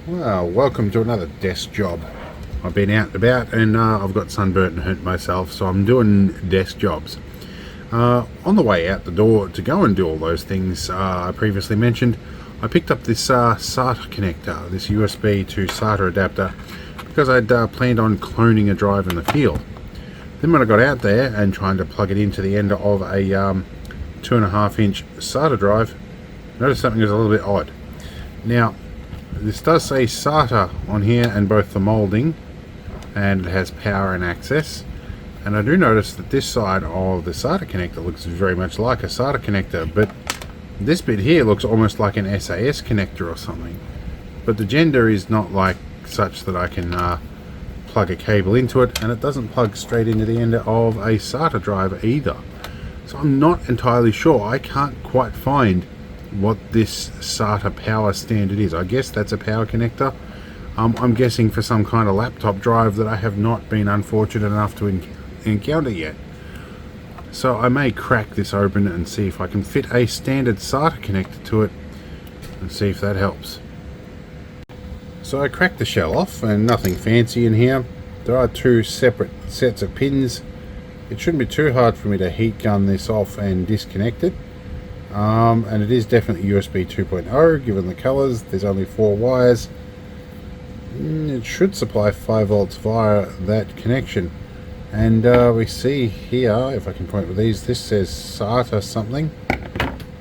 Well, welcome to another desk job. I've been out and about and I've got sunburnt and hurt myself, so I'm doing desk jobs. On the way out the door to go and do all those things I previously mentioned, I picked up this SATA connector, this USB to SATA adapter, because I'd planned on cloning a drive in the field. Then when I got out there and trying to plug it into the end of a 2.5-inch SATA drive, I noticed something was a little bit odd. Now, this does say SATA on here and both the moulding, and it has power and access, and I do notice that this side of the SATA connector looks very much like a SATA connector, but this bit here looks almost like an SAS connector or something. But the gender is not like such that I can plug a cable into it, and it doesn't plug straight into the end of a SATA drive either. So I'm not entirely sure. I can't quite find what this SATA power standard is. I guess that's a power connector. I'm guessing for some kind of laptop drive that I have not been unfortunate enough to encounter yet. So I may crack this open and see if I can fit a standard SATA connector to it and see if that helps. So I cracked the shell off, and nothing fancy in here. There are two separate sets of pins. It shouldn't be too hard for me to heat gun this off and disconnect it. And it is definitely USB 2.0 given the colors. There's only 4 wires. It should supply 5 volts via that connection. And we see here, if I can point with these, this says SATA something.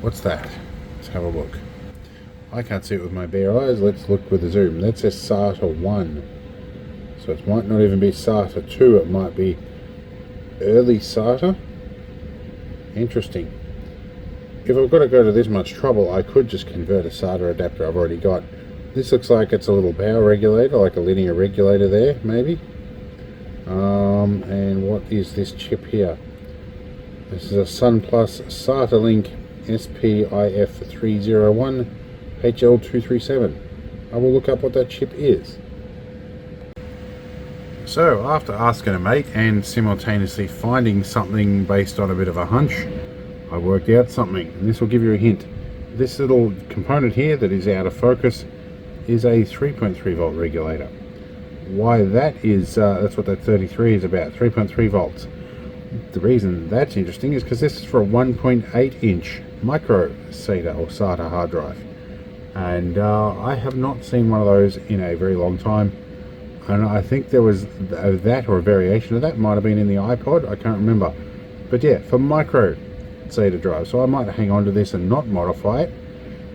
What's that? Let's have a look. I can't see it with my bare eyes. Let's look with a zoom. That says SATA 1. So it might not even be SATA 2. It might be early SATA. Interesting. If I've got to go to this much trouble, I could just convert a SATA adapter I've already got. This looks like it's a little power regulator, like a linear regulator there, maybe. And what is this chip here? This is a SunPlus SATA Link SPIF301 HL237. I will look up what that chip is. So, after asking a mate and simultaneously finding something based on a bit of a hunch, I worked out something, and this will give you a hint. This little component here that is out of focus is a 3.3 volt regulator. Why that is, that's what that 33 is about, 3.3 volts. The reason that's interesting is because this is for a 1.8 inch Micro SATA or SATA hard drive. And I have not seen one of those in a very long time. And I think there was that or a variation of that, might have been in the iPod, I can't remember. But yeah, for Micro SATA drive, so I might hang on to this and not modify it,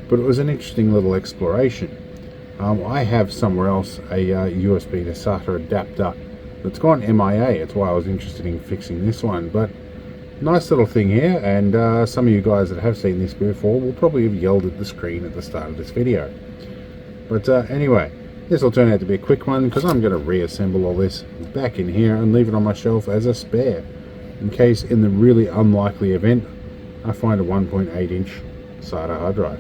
but it was an interesting little exploration. I have somewhere else a USB to SATA adapter that's gone MIA. It's why I was interested in fixing this one. But nice little thing here, and some of you guys that have seen this before will probably have yelled at the screen at the start of this video. But anyway, this will turn out to be a quick one because I'm going to reassemble all this back in here and leave it on my shelf as a spare, in case in the really unlikely event I find a 1.8 inch SATA hard drive.